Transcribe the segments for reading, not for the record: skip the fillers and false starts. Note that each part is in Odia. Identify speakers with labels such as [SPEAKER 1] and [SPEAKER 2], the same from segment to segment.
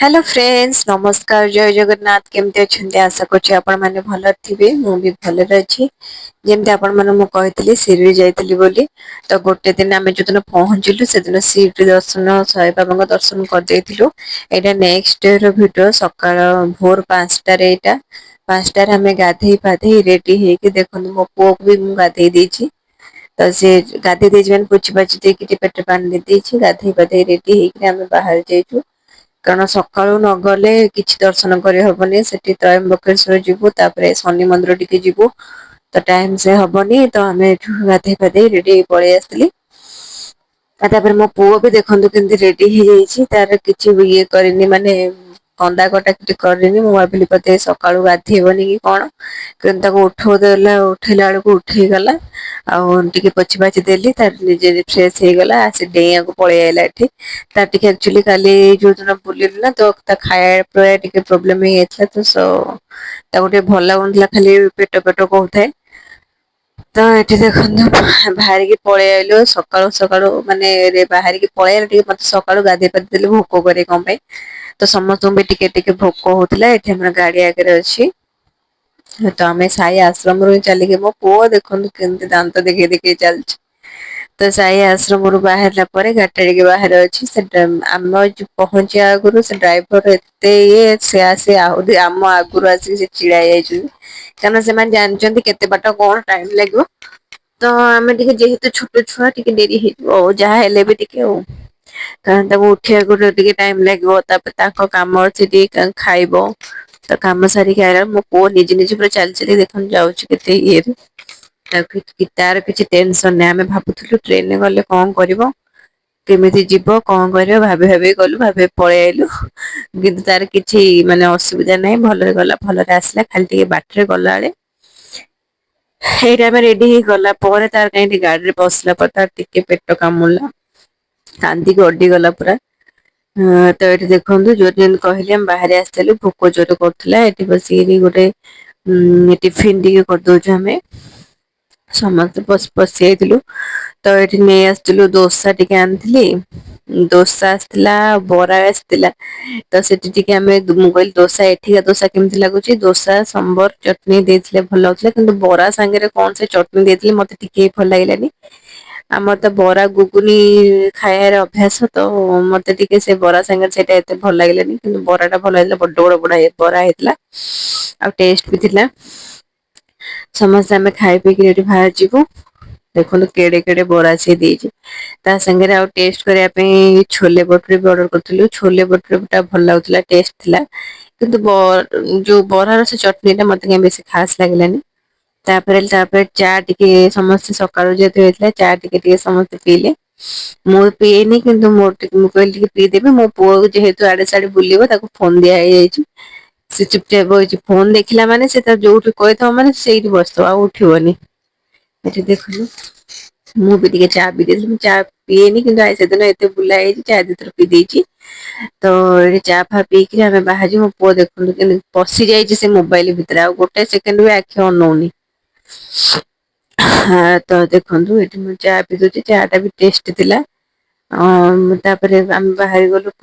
[SPEAKER 1] ହ୍ୟାଲୋ ଫ୍ରେଣ୍ଡସ୍ ନମସ୍କାର ଜୟ ଜଗନ୍ନାଥ କେମିତି ଅଛନ୍ତି ଆଶା କରୁଛି ଆପଣ ମାନେ ଭଲ ଥିବେ ମୁଁ ବି ଭଲରେ ଅଛି। ଯେମିତି ଆପଣ ମାନଙ୍କୁ ମୁଁ କହିଥିଲି ଶିରିଡି ଯାଇଥିଲି ବୋଲି। ତ ଗୋଟେ ଦିନ ଆମେ ଯୋଉଦିନ ପହଞ୍ଚିଲୁ ସେଦିନ ଶିରିଡି ଦର୍ଶନ ସାଇ ବାବାଙ୍କ ଦର୍ଶନ କରିଦେଇଥିଲୁ। ଏଇଟା ନେକ୍ସଟ ଡେ ର ଭିଡିଓ ସକାଳ ଭୋର 5ଟାରେ ଏଇଟା। 5ଟାରେ ଆମେ ଗାଧେଇ ପାଧେଇ ରେଡି ହେଇକି ଦେଖନ୍ତୁ ମୋ ପୁଅକୁ ବି ମୁଁ ଗାଧେଇ ଦେଇଛି। ତ ସେ ଗାଧେଇ ଦେଇଛି ମାନେ ପୋଛି ପାଛି ଦେଇକି ଟିକେ ପେଟରେ ପାଣି ଦେଇ ଦେଇଛି ଗାଧେଇ ପାଧେଇ ରେଡି ହେଇକି ଆମେ ବାହାରି ଯାଇଛୁ। କାରଣ ସକାଳୁ ନଗଲେ କିଛି ଦର୍ଶନ କରିହବନି ସେଠି ତ୍ରୟମ୍ବକେଶ୍ଵର ଯିବୁ। ତାପରେ ଶନି ମନ୍ଦିର ଟିକେ ଯିବୁ। ତ ଟାଇମ ସେ ହବନି ତ ଆମେ ଏଠୁ ଗାଧେଇ ପାଧେଇ ରେଡି ହେଇ ପଳେଇ ଆସିଥିଲି। ଆଉ ତାପରେ ମୋ ପୁଅ ବି ଦେଖନ୍ତୁ କେମିତି ରେଡି ହେଇଯାଇଛି ତାର କିଛି ବି ଇଏ କରିନି ମାନେ କନ୍ଦା କଟା କିଛି କରିନି ମୁଁ ଭାବିଲି ବୋଧେ ସକାଳୁ ଗାଧେଇବନି କି କଣ। କିନ୍ତୁ ତାକୁ ଉଠଉଲା ଉଠେଇଲା ବେଳକୁ ଉଠେଇ ଗଲା। ଆଉ ଟିକେ ପୋଛି ପାଛି ଦେଲି ତାର ନିଜେ ଫ୍ରେଶ ହେଇଗଲା ଆସି ଡେଇଁବାକୁ ପଳେଇ ଆଇଲା ଏଠି। ତାର ଟିକେ ଆକ୍ଚୁଆଲି କାଲି ଯୋଉ ଦିନ ବୁଲିଲୁ ନା ତ ତା ଖାଇବା ପିଇବା ଟିକେ ପ୍ରୋବ୍ଲେମ ହେଇଯାଇଥିଲା ତ ତାକୁ ଟିକେ ଭଲ ଲାଗୁନଥିଲା ଖାଲି ପେଟ ପେଟ କହୁଥାଏ। ତ ଏଠି ଦେଖନ୍ତୁ ବାହାରିକି ପଳେଇ ଆଇଲୁ ସକାଳୁ ସକାଳୁ ମାନେ ବାହାରିକି ପଳେଇଆଇଲୁ ଟିକେ ମତେ ସକାଳୁ ଗାଧେଇ ପାଧେଇ ଦେଲେ ଭୋକ କରେ କଣ ପାଇଁ। ତ ସମସ୍ତଙ୍କୁ ବି ଟିକେ ଟିକେ ଭୋକ ହଉଥିଲା ଏଠି ଆମର ଗାଡି ଆଗରେ ଅଛି। ତ ଆମେ ସାଇ ଆଶ୍ରମରୁ ହିଁ ଚାଲିକି ମୋ ପୁଅ ଦେଖନ୍ତୁ କେମିତି ଦାନ୍ତ ଦେଖେଇ ଦେଖେଇ ଚାଲିଛି। ତ ସାଇ ଆଶ୍ରମରୁ ବାହାରିଲା ପରେ ଗାଡିଟା ଟିକେ ବାହାରେ ଅଛି ସେଟା ଆମ ପହଞ୍ଚିବା ଆଗରୁ ସେ ଡ୍ରାଇଭର ଏତେ ଇଏ ସେ ଆସି ଆହୁରି ଆମ ଆଗରୁ ଆସିକି ସେ ଛିଡା ହେଇଯାଇଛନ୍ତି। କାରଣ ସେମାନେ ଜାଣିଛନ୍ତି କେତେ ବାଟ କଣ ଟାଇମ ଲାଗିବ। ତ ଆମେ ଟିକେ ଯେହେତୁ ଛୋଟ ଛୁଆ ଟିକେ ଡେରି ହେଇଯିବ ଆଉ ଯାହା ହେଲେ ବି ଟିକେ ଆଉ। କାରଣ ତାକୁ ଉଠିବାକୁ ଟିକେ ଟାଇମ ଲାଗିବ ତାପରେ ତାଙ୍କ କାମ ଅଛି ଟିକେ ଖାଇବ। ତ କାମ ସାରିକି ଆଇଲା ମୋ ପୁଅ ନିଜେ ନିଜେ ପୁରା ଚାଲି ଚାଲି ଦେଖନ୍ତୁ ଯାଉଛି କେତେ ଇଏରେ। ତାର କିଛି ଟେନସନ ନାହିଁ ଆମେ ଭାବୁଥିଲୁ ଟ୍ରେନରେ ଗଲେ କଣ କରିବ। କେମିତି ଯିବ କଣ କରିବ ଭାବି ଭାବି ଗଲୁ ଭାବି ଭାବି ପଳେଇ ଆଇଲୁ। କିନ୍ତୁ ତାର କିଛି ମାନେ ଅସୁବିଧା ନାହିଁ ଭଲରେ ଗଲା ଭଲରେ ଆସିଲା ଖାଲି ଟିକେ ବାଟରେ ଗଲାବେଳେ ହେଇଟା ଆମେ ରେଡି ହେଇ ଗଲା ପରେ ତାର କାହିଁକି ଗାଡିରେ ବସିଲା ପରେ ତାର ଟିକେ ପେଟ କାମୁଡ଼ିଲା। କାନ୍ଦିକି ଗଡି ଗଲା ପୁରା। ହଁ ତ ଏଠି ଦେଖନ୍ତୁ ଯୋଉ ଯେମିତି କହିଲି ଆମେ ବାହାରି ଆସିଥିଲୁ ଭୋକ ଜୋରେ କରୁଥିଲା ଏଠି ବସିକିରି ଗୋଟେ ଟିଫିନ ଟିକେ କରିଦଉଛୁ ଆମେ। ସମସ୍ତେ ପଶିଯାଇଥିଲୁ ତ ଏଇଠି ନେଇ ଆସିଥିଲୁ ଦୋସା ଟିକେ ଆଣିଥିଲି। ଦୋସା ଆସିଥିଲା ବରା ଆସିଥିଲା। ତ ସେଠି ଟିକେ ଆମେ ମୁଁ କହିଲି ଦୋସା ଏଠିକା ଦୋସା କେମିତି ଲାଗୁଛି ଦୋସା ସମ୍ବର ଚଟଣି ଦେଇଥିଲେ ଭଲ ଲାଗୁଥିଲା କିନ୍ତୁ ବରା ସାଙ୍ଗରେ କଣ ସେ ଚଟଣି ଦେଇଥିଲେ ମତେ ଟିକେ ଭଲ ଲାଗିଲାନି। ଆମର ତ ବରା ଗୁଗୁନି ଖାଇବାର ଅଭ୍ୟାସ ତ ମତେ ଟିକେ ସେ ବରା ସାଙ୍ଗରେ ସେଇଟା ଏତେ ଭଲ ଲାଗିଲାନି କିନ୍ତୁ ବରା ଟା ଭଲ ହେଇଥିଲା ବଡ ବଡ ବରା ହେଇଥିଲା। ଆଉ ଟେଷ୍ଟ ବି ଥିଲା। ସମସ୍ତେ ଆମେ ଖାଇ ପିଇକି ଏଠି ବାହାରି ଯିବୁ। ଦେଖନ୍ତୁ କେଡେ କେଡେ ବରା ସିଏ ଦେଇଛି ତା ସାଙ୍ଗରେ ଆଉ ଟେଷ୍ଟ କରିବା ପାଇଁ ଛୋଲେ ବଟୁରେ ବି ଅର୍ଡର କରିଥିଲୁ ଛୋଲେ ବଟୁରେ ଟା ଭଲ ଲାଗୁଥିଲା ଟେଷ୍ଟ ଥିଲା। କିନ୍ତୁ ଯୋଉ ବରାର ସେ ଚଟଣି ଟା ମତେ କାହିଁ ବେଶୀ ଖାସ ଲାଗିଲାନି। ତାପରେ ଚା ଟିକେ ସମସ୍ତେ ସକାଳୁ ଯେହେତୁ ହେଇଥିଲା ଚା ଟିକେ ଟିକେ ସମସ୍ତେ ପିଇଲେ। ମୁଁ ପିଏନି କିନ୍ତୁ ମୋର ଟିକେ ମୁଁ କହିଲି ଟିକେ ପିଇଦେବି ମୋ ପୁଅ ଯେହେତୁ ଆଡେ ସାଆଡେ ବୁଲିବ ତାକୁ ଫୋନ ଦିଆ ହେଇଯାଇଛି। ସେ ଚୁପଚାପ ବଇଛି ଫୋନ ଦେଖିଲା ମାନେ ସେ ତା ଯୋଉଠି କହିଥିବ ମାନେ ସେଇଠି ବସିଥିବ ଆଉ ଉଠିବନି। ଏଠି ଦେଖୁନୁ ମୁଁ ବି ଟିକେ ଚା ପିଇ ଦେଇଥିଲି ମୁଁ ଚା ପିଏନି କିନ୍ତୁ ସେଦିନ ଏତେ ବୁଲା ହେଇଛି ଚା ଦି ଥର ପିଇ ଦେଇଛି। ତ ଏଠି ଚା ଫା ପିଇକିରି ଆମେ ବାହାରିଛୁ ମୋ ପୁଅ ଦେଖନ୍ତୁ କେମିତି ପଶି ଯାଇଛି ସେ ମୋବାଇଲ ଭିତରେ ଆଉ ଗୋଟେ ସେକେଣ୍ଡ ବି ଆଖି ଅନଉନି। ହଁ ତ ଦେଖନ୍ତୁ ଏଠି ମୁଁ ଚା ପିଇ ଦଉଛି ଚା ଟା ବି ଟେଷ୍ଟ ଥିଲା। ତାପରେ ଆମେ ବାହାରି ଗଲୁ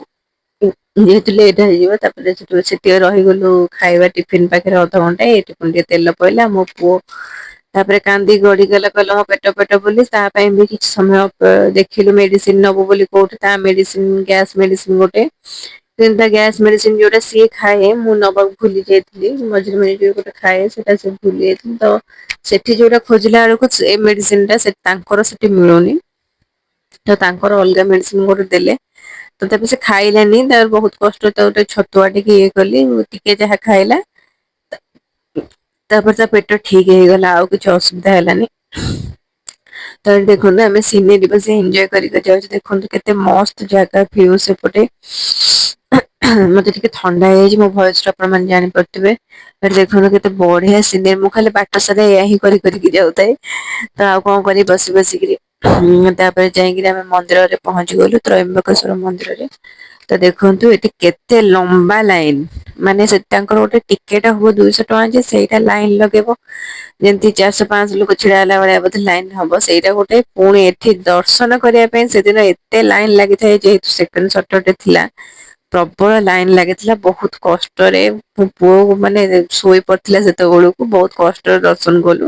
[SPEAKER 1] ଯେହେତୁ ଲେଟ୍ ହେଇଯିବ ତାପରେ ସେଠି ରହିଗଲୁ ଖାଇବା ଟିଫିନ ପାଖରେ ଅଧଘଣ୍ଟା ଏଠି ପୁଣି ଟିକେ ତେଲ ପଇଲା ମୋ ପୁଅ ତାପରେ କାନ୍ଦି ଗଡିଗଲା କହିଲା ମୋ ପେଟ ବୋଲି ତା ପାଇଁ ବି କିଛି ସମୟ ଦେଖିଲୁ ମେଡିସିନ ନବୁ ବୋଲି କୋଉଠି ତା ମେଡିସିନ ଗ୍ୟାସ୍ ମେଡିସିନ ଗୋଟେ କିନ୍ତୁ ତା ଗ୍ୟାସ ମେଡିସିନ ଯୋଉଟା ସିଏ ଖାଏ ମୁଁ ନବାକୁ ଭୁଲି ଯାଇଥିଲି ମଝିରେ ମଝିରେ ଗୋଟେ ଖାଏ ସେଟା ସେ ଭୁଲି ଯାଇଥିଲି ତ ସେଠି ଯୋଉଟା ଖୋଜିଲା ବେଳକୁ ଏ ମେଡିସିନ ଟା ତାଙ୍କର ସେଠି ମିଳୁନି। ତ ତାଙ୍କର ଅଲଗା ମେଡିସିନ ଗୋଟେ ଦେଲେ। ତଥାପି ସେ ଖାଇଲାନି ତାର ବହୁତ କଷ୍ଟ ଗୋଟେ ଛତୁଆ ଟିକେ ଇଏ କଲି ଟିକେ ଯାହା ଖାଇଲା। ତାପରେ ତା ପେଟ ଠିକ ହେଇଗଲା ଆଉ କିଛି ଅସୁବିଧା ହେଲାନି। ତ ଦେଖନ୍ତୁ ଆମେ ସିନେରୀ ବସ ଏଞ୍ଜୟ କରିକି ଯାଉଛୁ ଦେଖନ୍ତୁ କେତେ ମସ୍ତ ଜାଗା ଭିଉ ସେପଟେ ମତେ ଟିକେ ଥଣ୍ଡା ହେଇଯାଇଛି ମୋ ଭଏସ ରୁ ଆପଣ ମାନେ ଜାଣିପାରୁଥିବେ। ଏଠି ଦେଖନ୍ତୁ କେତେ ବଢିଆ ସିନେରୀ ମୁଁ ଖାଲି ବାଟ ସାରା ଏୟା ହିଁ କରିକି ଯାଉଥାଏ। ତ ଆଉ କଣ କରିବି ବସି ବସିକିରି ତାପରେ ଯାଇକିରି ଆମେ ମନ୍ଦିରରେ ପହଞ୍ଚି ଗଲୁ ତ୍ରୟମ୍ବକେଶ୍ଵର ମନ୍ଦିରରେ। ତ ଦେଖନ୍ତୁ ଏଠି କେତେ ଲମ୍ବା ଲାଇନ ମାନେ ସେ ତାଙ୍କର ଗୋଟେ ଟିକେଟ ହବ 200 ଟଙ୍କା ଯେ ସେଇଟା ଲାଇନ ଲଗେଇବ ଯେମିତି 400 500 ଲୋକ ଛିଡା ହେଲା ଭଳିଆ ବୋଧେ ଲାଇନ ହବ ସେଇଟା ଗୋଟେ ପୁଣି ଏଠି ଦର୍ଶନ କରିବା ପାଇଁ ସେଦିନ ଏତେ ଲାଇନ ଲାଗିଥାଏ ଯେହେତୁ ସେକେଣ୍ଡ ସଟରଡେ ଥିଲା। ପ୍ରବଳ ଲାଇନ ଲାଗିଥିଲା ବହୁତ କଷ୍ଟରେ ମୋ ପୁଅ ମାନେ ଶୋଇ ପଡିଥିଲା ସେତେବେଳକୁ ବହୁତ କଷ୍ଟରେ ଦର୍ଶନ କଲୁ।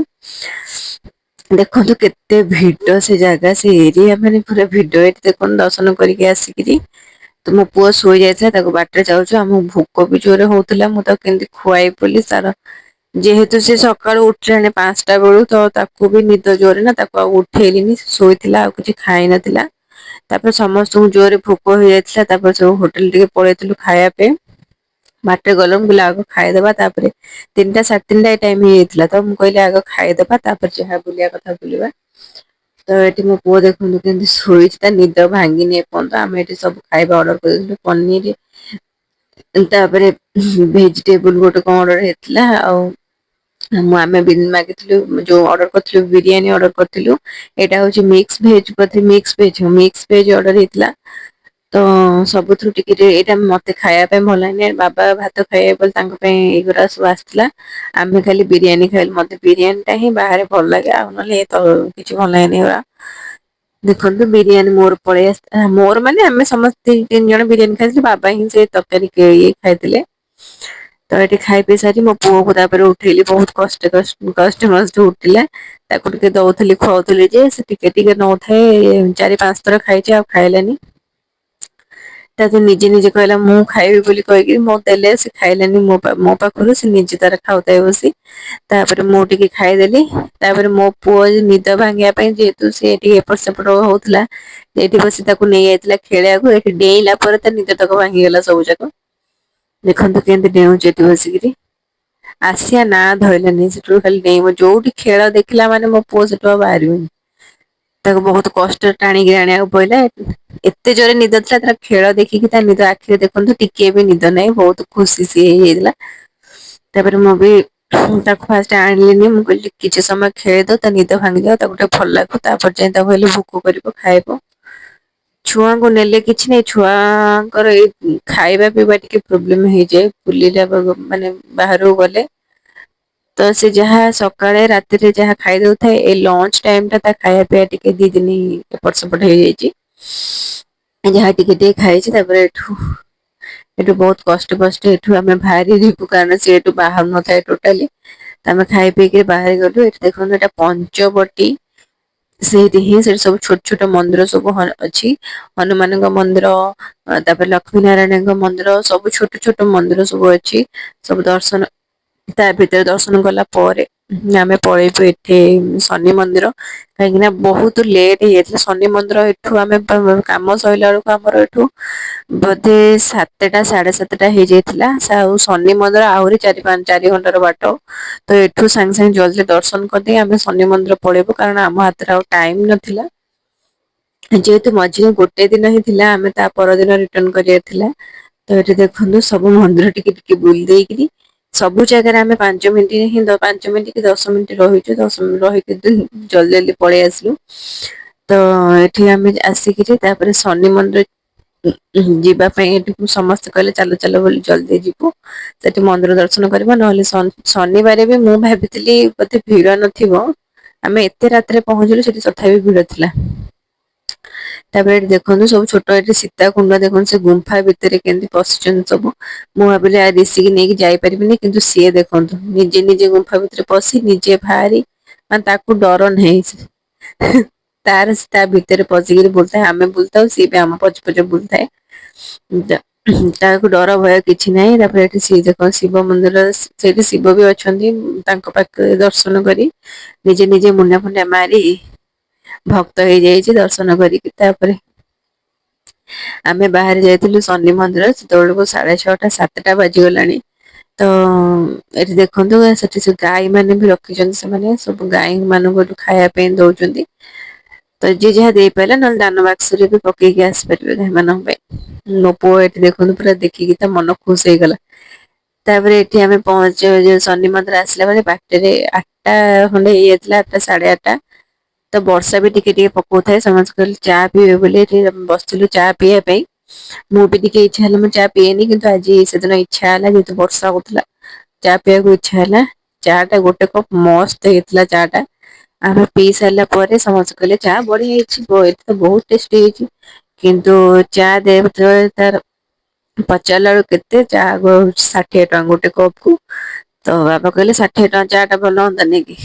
[SPEAKER 1] ଦେଖନ୍ତୁ କେତେ ଭିଡ ସେ ଜାଗା ସେ ଏରିଆ ମାନେ ପୁରା ଭିଡ ଏଠି ଦେଖନ୍ତୁ ଦର୍ଶନ କରିକି ଆସିକିରି ତ ମୋ ପୁଅ ଶୋଇ ଯାଇଥିଲା ତାକୁ ବାଟରେ ଯାଉଛୁ ଆମକୁ ଭୋକ ବି ଜୋରରେ ହଉଥିଲା ମୁଁ ତାକୁ କେମିତି ଖୁଆଇ ବୋଲି ତାର ଯେହେତୁ ସେ ସକାଳୁ ଉଠିଲାଣି 5ଟା ବେଳୁ ତ ତାକୁ ବି ନିଦ ଜୋରରେ ନା ତାକୁ ଆଉ ଉଠେଇଲିନି ଶୋଇଥିଲା ଆଉ କିଛି ଖାଇ ନଥିଲା। ତାପରେ ସମସ୍ତଙ୍କୁ ଜୋରରେ ଭୋକ ହେଇଯାଇଥିଲା ତାପରେ ସବୁ ହୋଟେଲ ଟିକେ ପଳେଇଥିଲୁ ଖାଇବା ପାଇଁ। ବାଟରେ ଗଲୁ ମୁଁ କହିଲି ଆଗ ଖାଇଦବା ତାପରେ 3ଟା 3:30 ଟାଇମ ହେଇଯାଇଥିଲା ତ ମୁଁ କହିଲି ଆଗ ଖାଇଦବା ତାପରେ ଯାହା ବୁଲିବା କଥା ବୁଲିବା। ତ ଏଠି ମୋ ପୁଅ ଦେଖନ୍ତୁ କେମିତି ଶୋଇଛି ତା ନିଦ ଭାଙ୍ଗିନି ଏପର୍ଯ୍ୟନ୍ତ ଆମେ ଏଠି ସବୁ ଖାଇବା ଅର୍ଡର କରିଦେଇଥିଲୁ ପନିର ତାପରେ ଭେଜିଟେବୁଲ ଗୋଟେ କଣ ଅର୍ଡର ହେଇଥିଲା ଆଉ ଆମେ ମାଗିଥିଲୁ ଯୋଉ ଅର୍ଡର କରିଥିଲୁ ବିରିୟାନୀ ଅର୍ଡର କରିଥିଲୁ। ଏଇଟା ହଉଛି ମିକ୍ସ ଭେଜ ବୋଧେ ମିକ୍ସ ଭେଜ ଅର୍ଡର ହେଇଥିଲା। ତ ସବୁଥିରୁ ଟିକେ ଟିକେ ଏଇଟା ମତେ ଖାଇବା ପାଇଁ ଭଲ ଲାଗନି ବାବା ଭାତ ଖାଇବେ ବୋଲି ତାଙ୍କ ପାଇଁ ଏଇଗୁରା ସବୁ ଆସିଥିଲା। ଆମେ ଖାଲି ବିରିୟାନୀ ଖାଇଲୁ ମତେ ବିରିୟାନୀ ଟା ହିଁ ବାହାରେ ଭଲ ଲାଗେ ଆଉ ନହେଲେ ଏ ତ କିଛି ଭଲ ଲାଗେନି ଏଗୁରା। ଦେଖନ୍ତୁ ବିରିୟାନୀ ମୋର ପଳେଇ ଆସି ମୋର ମାନେ ଆମେ ସମସ୍ତେ 3 ଜଣ ବିରିୟାନୀ ଖାଇଥିଲୁ ବାବା ହିଁ ସେ ତରକାରୀ ଇଏ ଖାଇଥିଲେ। ତ ଏଠି ଖାଇ ପିଇ ସାରି ମୋ ପୁଅକୁ ତାପରେ ଉଠେଇଲି ବହୁତ କଷ୍ଟେ ମଷ୍ଟେ ଉଠିଲା। ତାକୁ ଟିକେ ଦଉଥିଲି ଖୁଆଉଥିଲି ଯେ ସେ ଟିକେ ଟିକେ ନଉଥାଏ 4-5 ଥର ଖାଇଛି ଆଉ ଖାଇଲାନି। ତାକୁ ନିଜେ ନିଜେ କହିଲା ମୁଁ ଖାଇବି ବୋଲି କହିକି ମୋ ଦେଲେ ସେ ଖାଇଲାନି ମୋ ପାଖରୁ ସେ ନିଜେ ତାର ଖାଉଥାଏ ବସି ତାପରେ ମୁଁ ଟିକେ ଖାଇଦେଲି ତାପରେ ମୋ ପୁଅ ନିଦ ଭାଙ୍ଗିବା ପାଇଁ ଯେହେତୁ ସେ ଟିକେ ଏପଟ ସେପଟ ହଉଥିଲା ଏଇଠି ବସି ତାକୁ ନେଇଯାଇଥିଲା ଖେଳିବାକୁ ଏଠି ଡେଇଁଲା ପରେ ତା ନିଦ ତକ ଭାଙ୍ଗିଗଲା ସବୁ ଯାକ। ଦେଖନ୍ତୁ କେମିତି ଡେଉଁଛି ଏଠି ବସିକିରି। ଆସିଆ ନା ଧଇଲାନି ସେଠୁ ଖାଲି ଡେଇଁବ ଯୋଉଠି ଖେଳ ଦେଖିଲା ମାନେ ମୋ ପୁଅ ସେଠୁ ଆଉ ବାହାରିବନି। ତାକୁ ବହୁତ କଷ୍ଟରେ ଟାଣିକି ଆଣିବାକୁ ପଇଲା ଏତେ ଜୋରେ ନିଦ ଥିଲା ତାର ଖେଳ ଦେଖିକି ତା ନିଦ ଆଖିରେ ଦେଖନ୍ତୁ ଟିକେ ବି ନିଦ ନାହିଁ ବହୁତ ଖୁସି ସିଏ ହେଇଯାଇଥିଲା। ତାପରେ ମୁଁ ବି ତାକୁ ଫାଷ୍ଟ ଆଣିଲିନି ମୁଁ କହିଲି କିଛି ସମୟ ଖେଳିଦଉ ତା ନିଦ ଭାଙ୍ଗିଯାଉ ତାକୁ ଟିକେ ଭଲ ଲାଗୁ ତାପରେ ଯାଇ ତାକୁ କହିଲି ଭୋକ କରିବ ଖାଇବ। ଛୁଆଙ୍କୁ ନେଲେ କିଛି ନାଇଁ ଛୁଆଙ୍କର ଏଇ ଖାଇବା ପିଇବା ଟିକେ ପ୍ରୋବ୍ଲେମ ହେଇଯାଏ ବୁଲିଲା ମାନେ ବାହାରକୁ ଗଲେ। ତ ସେ ଯାହା ସକାଳେ ରାତିରେ ଯାହା ଖାଇଦଉଥାଏ ଏଇ ଲଞ୍ଚ ଟାଇମ ଟା ତା ଖାଇବା ପିଇବା ଟିକେ 2 ଦିନ ଏପଟ ସେପଟ ହେଇଯାଇଛି ଯାହା ଟିକେ ଟିକେ ଖାଇଛି ତାପରେ ଏଠୁ ବହୁତ କଷ୍ଟ ଏଠୁ ଆମେ ବାହାରି ଯିବୁ କାରଣ ସେ ଏଠୁ ବାହାରୁ ନଥାଏ ଟୋଟାଲି। ତଆମେ ଖାଇ ପିଇକି ବାହାରି ଗଲୁ ଏଠି ଦେଖନ୍ତୁ ଏଇଟା ପଞ୍ଚବଟୀ ସେଇଠି ହିଁ ସେଠି ସବୁ ଛୋଟ ଛୋଟ ମନ୍ଦିର ସବୁ ଅଛି ହନୁମାନଙ୍କ ମନ୍ଦିର ତାପରେ ଲକ୍ଷ୍ମୀ ନାରାୟଣଙ୍କ ମନ୍ଦିର ସବୁ ଛୋଟ ଛୋଟ ମନ୍ଦିର ସବୁ ଅଛି ସବୁ ଦର୍ଶନ ତା ଭିତରେ ଦର୍ଶନ କଲା ପରେ ଆମେ ପଳେଇବୁ ଏଠି ଶନି ମନ୍ଦିର କାହିଁକି ନା ବହୁତ ଲେଟ୍ ହେଇଯାଇଥିଲା ଶନି ମନ୍ଦିର ଏଠୁ ଆମେ କାମ ସରିଲା ବେଳକୁ ଆମର ଏଠୁ ବୋଧେ 7ଟା 7:30 ହେଇଯାଇଥିଲା ଆଉ ଶନି ମନ୍ଦିର ଆହୁରି 4-5-4 ଘଣ୍ଟାର ବାଟ ତ ଏଠୁ ସାଙ୍ଗେ ସାଙ୍ଗେ ଜଲଦି ଦର୍ଶନ କରିଦେଇ ଆମେ ଶନି ମନ୍ଦିର ପଳେଇବୁ କାରଣ ଆମ ହାତରେ ଆଉ ଟାଇମ ନଥିଲା। ଯେହେତୁ ମଝିରେ ଗୋଟେ ଦିନ ହିଁ ଥିଲା ଆମେ ତା ପରଦିନ ରିଟର୍ଣ କରିବାର ଥିଲା। ତ ଏଠି ଦେଖନ୍ତୁ ସବୁ ମନ୍ଦିର ଟିକେ ଟିକେ ବୁଲି ଦେଇକିରି ସବୁ ଜାଗାରେ ଆମେ 5 ମିନିଟ ହିଁ 5 ମିନିଟ କି 10 ମିନିଟ ରହିଛୁ 10 ମିନିଟ ରହିକି ଜଲଦି ଜଲଦି ପଳେଇ ଆସିଲୁ ତ ଏଠି ଆମେ ଆସିକିରି ତାପରେ ଶନି ମନ୍ଦିର ଯିବା ପାଇଁ ଏଠିକୁ ସମସ୍ତେ କହିଲେ ଚାଲ ଚାଲ ବୋଲି ଜଲଦି ଯିବୁ ସେଠି ମନ୍ଦିର ଦର୍ଶନ କରିବା ନହେଲେ ଶନିବାର ବି ମୁଁ ଭାବିଥିଲି ବୋଧେ ଭିଡ ନଥିବ ଆମେ ଏତେ ରାତିରେ ପହଞ୍ଚିଲୁ ସେଠି ତଥାପି ଭିଡ ଥିଲା। ତାପରେ ଏଠି ଦେଖନ୍ତୁ ସବୁ ଛୋଟ ଏଠି ସୀତା କୁଣ୍ଡ ଦେଖନ୍ତୁ ସେ ଗୁମ୍ଫା ଭିତରେ କେମିତି ପଶିଛନ୍ତି ସବୁ ମୁଁ ଭାବିଲି ଆ ରିଷିକି ନେଇକି ଯାଇପାରିବିନି କିନ୍ତୁ ସିଏ ଦେଖନ୍ତୁ ନିଜେ ନିଜେ ଗୁମ୍ଫା ଭିତରେ ପଶି ନିଜେ ବାହାରି ମାନେ ତାକୁ ଡର ନାହିଁ ତାର ତା ଭିତରେ ପଶିକିରି ବୁଲୁଥାଏ ଆମେ ବୁଲଥାଉ ସିଏ ବି ଆମ ପଛ ପଛ ବୁଲଥାଏ। ତାକୁ ଡର ଭୟ କିଛି ନାହିଁ ତାପରେ ଏଠି ଦେଖ ଶିବ ମନ୍ଦିର ସେଇଠି ଶିବ ବି ଅଛନ୍ତି ତାଙ୍କ ପାଖରେ ଦର୍ଶନ କରି ନିଜେ ନିଜେ ମୁଣ୍ଡିଆ ଫୁଣ୍ଡିଆ ମାରି ଭକ୍ତ ହେଇଯାଇଛି ଦର୍ଶନ କରିକି ତାପରେ ଆମେ ବାହାରି ଯାଇଥିଲୁ ଶନି ମନ୍ଦିର ସେତେବେଳକୁ 6:30 7ଟା ବାଜିଗଲାଣି ତ ଏଠି ଦେଖନ୍ତୁ ସେଠି ସେ ଗାଈ ମାନେ ବି ରଖିଛନ୍ତି ସେମାନେ ସବୁ ଗାଈ ମାନଙ୍କୁ ଖାଇବା ପାଇଁ ଦଉଛନ୍ତି ତ ଯିଏ ଯାହା ଦେଇପାରିଲା ନହେଲେ ଦାନ ବାକ୍ସରେ ବି ପକେଇକି ଆସିପାରିବେ ଗାଈ ମାନଙ୍କ ପାଇଁ ମୋ ପୁଅ ଏଠି ଦେଖନ୍ତୁ ପୁରା ଦେଖିକି ତା ମନ ଖୁସି ହେଇଗଲା। ତାପରେ ଏଠି ଆମେ ପହଞ୍ଚ ଶନି ମନ୍ଦିର ଆସିଲା ବେଳେ ବାଟରେ 8ଟା ଖଣ୍ଡେ ହେଇଯାଇଥିଲା 8ଟା 8:30 ତ ବର୍ଷା ବି ଟିକେ ଟିକେ ପକଉଥାଏ ସମସ୍ତେ କହିଲେ ଚା ପିଇବେ ବୋଲି ଏଠି ବସିଥିଲୁ ଚା ପିଇବା ପାଇଁ ମୁଁ ବି ଟିକେ ଇଚ୍ଛା ହେଲା ମୁଁ ଚା ପିଏନି କିନ୍ତୁ ଆଜି ସେଦିନ ଇଚ୍ଛା ହେଲା ଯେହେତୁ ବର୍ଷା ହଉଥିଲା ଚା ପିଇବାକୁ ଇଚ୍ଛା ହେଲା ଚା ଟା ଗୋଟେ କପ୍ ମସ୍ତ ହେଇଥିଲା ଚା ଟା ଆମେ ପିଇ ସାରିଲା ପରେ ସମସ୍ତେ କହିଲେ ଚା ବଢିଆ ହେଇଛି ଏଠି ତ ବହୁତ ଟେଷ୍ଟି ହେଇଛି କିନ୍ତୁ ଚା ଦେ ତାର ପଚାରିଲା ବେଳକୁ କେତେ ଚା 60 ଟଙ୍କା ଗୋଟେ କପ୍ କୁ। ତ ବାବା କହିଲେ 60 ଟଙ୍କା ଚା ଟା ଭଲ ହୁଅନ୍ତାନି କି?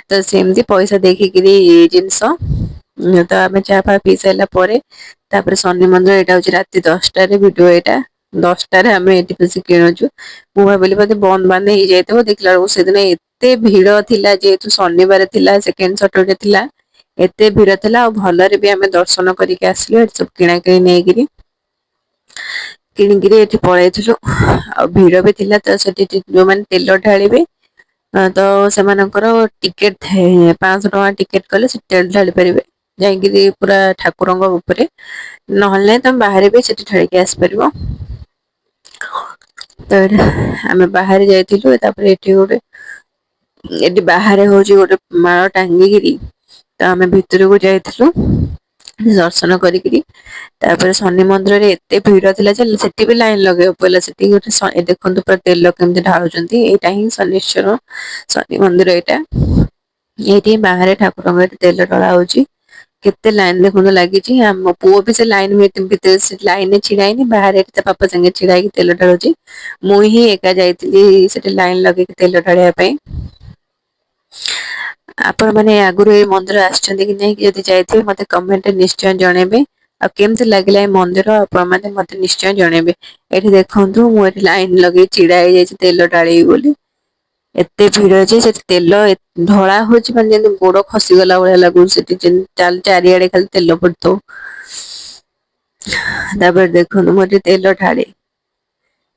[SPEAKER 1] ତ ସେମିତି ପଇସା ଦେଖିକିରି ଜିନିଷ ତ ଆମେ ଚା ଫା ପିଇ ସାରିଲା ପରେ ତାପରେ ଶନି ମନ୍ଦିର ଏଇଟା ହଉଛି ରାତି 10ଟାରେ ଭିଡିଓ ଏଇଟା 10ଟାରେ ଆମେ ଏଠି ବସି କିଣୁଛୁ। ମୁଁ ଭାବିଲି ବୋଧେ ବନ୍ଦ ବାନ୍ଦ ହେଇଯାଇଥିବ ଦେଖିଲା ବେଳକୁ ସେଦିନ ଏତେ ଭିଡ ଥିଲା ଯେହେତୁ ଶନିବାର ଥିଲା ସେକେଣ୍ଡ ସଟରଡେ ଥିଲା। ଏତେ ଭିଡ ଥିଲା ଆଉ ଭଲରେ ବି ଆମେ ଦର୍ଶନ କରିକି ଆସିଲୁ ଏଠି ସବୁ କିଣା କିିଣି ନେଇକିରି। କିଣିକିରି ଏଠି ପଳେଇଥିଲୁ ଆଉ ଭିଡ ବି ଥିଲା ତ ସେଠି ଯୋଉମାନେ ତେଲ ଢାଳିବେ ତ ସେମାନଙ୍କର ଟିକେଟ ଥାଏ 500 ଟଙ୍କା ଟିକେଟ କଲେ ସେ ତେଲ ଢାଳି ପାରିବେ। ଯାଇକିରି ପୁରା ଠାକୁରଙ୍କ ଉପରେ ନହେଲେ ନାଇଁ ତମେ ବାହାରେ ବି ସେଠି ଢାଳିକି ଆସିପାରିବ। ତ ଆମେ ବାହାରେ ଯାଇଥିଲୁ ତାପରେ ଏଠି ଗୋଟେ ଏଠି ବାହାରେ ହଉଛି ଗୋଟେ ମାଳ ଟାଙ୍ଗିକିରି ତ ଆମେ ଭିତରକୁ ଯାଇଥିଲୁ ଦର୍ଶନ କରିକିରି ତାପରେ ଶନି ମନ୍ଦିରରେ ଏତେ ଭିଡ ଥିଲା ଯେ ସେଠି ବି ଲାଇନ ଲଗେଇବାକୁ ପଇଲା ସେଠି ଗୋଟେ ଦେଖନ୍ତୁ ପୁରା ତେଲ କେମିତି ଢାଳୁଛନ୍ତି ଏଇଟା ହିଁ ଶନିଶ୍ଚର ଶନି ମନ୍ଦିର ଏଇଟା। ଏଇଠି ବାହାରେ ଠାକୁରଙ୍କ ଏଠି ତେଲ ଢଳା ହଉଛି। କେତେ ଲାଇନ ଦେଖୁନୁ ଲାଗିଛି ଆମ ପୁଅ ବି ସେ ଲାଇନ ଭିତରେ ଲାଇନରେ ଛିଡା ହେଇନି ବାହାରେ ତା ବାପା ସାଙ୍ଗେ ଛିଡା ହେଇକି ତେଲ ଢାଳୁଛି। ମୁଁ ହିଁ ଏକା ଯାଇଥିଲି ସେଠି ଲାଇନ ଲଗେଇକି ତେଲ ଢାଳିବା ପାଇଁ। ଆପଣ ମାନେ ଆଗରୁ ଏଇ ମନ୍ଦିର ଆସିଛନ୍ତି କି ନାଇଁ ଯଦି ଯାଇଥିବେ ମତେ କମେଣ୍ଟରେ ନିଶ୍ଚୟ ଜଣେଇବେ। ଆଉ କେମିତି ଲାଗିଲା ଏ ମନ୍ଦିର ଆପଣ ମାନେ ମତେ ନିଶ୍ଚୟ ଜଣେଇବେ। ଏଠି ଦେଖନ୍ତୁ ମୁଁ ଏଠି ଲାଇନ ଲଗେଇ ଛିଡା ହେଇଯାଇଛି ତେଲ ଢାଳିବି ବୋଲି। ଏତେ ଭିଡ ଯେ ସେଠି ତେଲ ଢଳା ହଉଛି ମାନେ ଯେମିତି ଗୋଡ ଖସିଗଲା ଭଳିଆ ଲାଗୁଛି ସେଠି ଚାରିଆଡେ ଖାଲି ତେଲ ପଡିଥିବ। ତାପରେ ଦେଖନ୍ତୁ ମୁଁ ଏଠି ତେଲ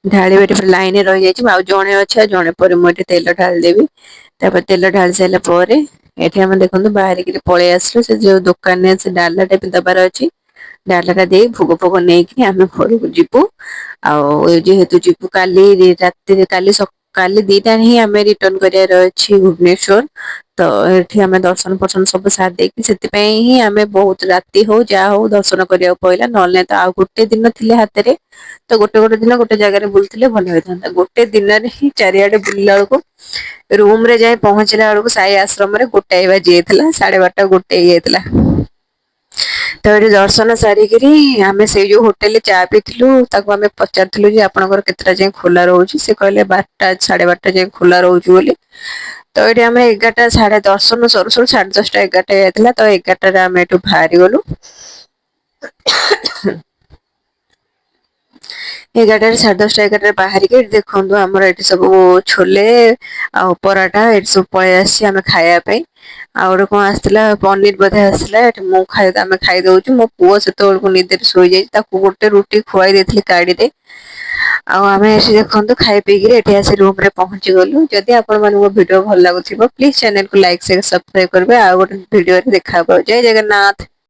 [SPEAKER 1] ଢାଳିବେ ଏଠି ପୁରା ଲାଇନରେ ରହିଯାଇଛି ଆଉ ଜଣେ ଅଛି ଆଉ ଜଣେ ପରେ ମୁଁ ଏଠି ତେଲ ଢାଳିଦେବି। ତାପରେ ତେଲ ଢାଳି ସାରିଲା ପରେ ଏଠି ଆମେ ଦେଖନ୍ତୁ ବାହାରିକିରି ପଳେଇ ଆସିଲୁ ସେ ଯୋଉ ଦୋକାନରେ ସେ ଡାଲଟା ବି ଦବାର ଅଛି। ଡାଲଟା ଦେଇ ଭୋଗ ଫୋଗ ନେଇକି ଆମେ ଘରକୁ ଯିବୁ। ଆଉ ଯେହେତୁ ଯିବୁ କାଲି ରାତିରେ କାଲି ଦିଟାରେ ହିଁ ଆମେ ରିଟର୍ଣ କରିବାର ଅଛି ଭୁବନେଶ୍ଵର। ତ ଏଠି ଆମେ ଦର୍ଶନ ଫର୍ସନ ସବୁ ସାରି ଦେଇକି ସେଥିପାଇଁ ହିଁ ଆମେ ବହୁତ ରାତି ହଉ ଯାହା ହଉ ଦର୍ଶନ କରିବାକୁ ପଇଲା ନହେଲେ ତ ଆଉ ଗୋଟେ ଦିନ ଥିଲେ ହାତରେ ତ ଗୋଟେ ଦିନ ଗୋଟେ ଜାଗାରେ ବୁଲଥିଲେ ଭଲ ହେଇଥାନ୍ତା ଗୋଟେ ଦିନରେ ହିଁ ଚାରିଆଡେ ବୁଲିଲା ବେଳକୁ ରୁମ ରେ ଯାଇ ପହଞ୍ଚିଲା ବେଳକୁ ସାଇ ଆଶ୍ରମରେ ଗୋଟାଏ ବାଜି ଯାଇଥିଲା 12:30 ଗୋଟେ ହେଇଯାଇଥିଲା। ତ ଏଠି ଦର୍ଶନ ସାରିକିରି ଆମେ ସେଇ ଯୋଉ ହୋଟେଲରେ ଚା ପିଇଥିଲୁ ତାକୁ ଆମେ ପଚାରିଥିଲୁ ଯେ ଆପଣଙ୍କର କେତେଟା ଯାଏଁ ଖୋଲା ରହୁଛି ସେ କହିଲେ 12ଟା 12:30 ଯାଏଁ ଖୋଲା ରହୁଛି ବୋଲି। ତ ଏଇଠି ଆମେ 11ଟା ସାଢେ ଦର୍ଶନ ସରୁ ସରୁ 10:30 11ଟା ହେଇଯାଇଥିଲା ତ 11ଟାରେ ଆମେ ଏଠୁ ବାହାରି ଗଲୁ। 11ଟାରେ 10:30 11ଟାରେ ବାହାରିକି ଏଠି ଦେଖନ୍ତୁ ଆମର ଏଠି ସବୁ ଛୋଲେ ଆଉ ପରଟା ଏଠି ସବୁ ପଳେଇ ଆସିଛି ଆମେ ଖାଇବା ପାଇଁ। ଆଉ ଗୋଟେ କଣ ଆସିଥିଲା ପନିର ବୋଧେ ଆସିଥିଲା ଏଠି ଆମେ ଖାଇଦଉଛୁ ମୋ ପୁଅ ସେତେବେଳକୁ ନିଦରେ ଶୋଇଯାଇଛି ତାକୁ ଗୋଟେ ରୁଟି ଖୁଆଇ ଦେଇଥିଲି କାଡିରେ। ଆଉ ଆମେ ଆସି ଦେଖନ୍ତୁ ଖାଇ ପିଇକିରି ଏଠି ଆସି ରୁମ ରେ ପହଞ୍ଚି ଗଲୁ ଯଦି ଆପଣ ମାନଙ୍କୁ ଭିଡିଓ ଭଲ ଲାଗୁଥିବ ପ୍ଲିଜ ଚ୍ୟାନେଲକୁ ଲାଇକ୍ ସେୟାର ସବସ୍କ୍ରାଇବ କରିବେ ଆଉ ଗୋଟେ ଭିଡିଓରେ ଦେଖାହବ ଜୟ ଜଗନ୍ନାଥ।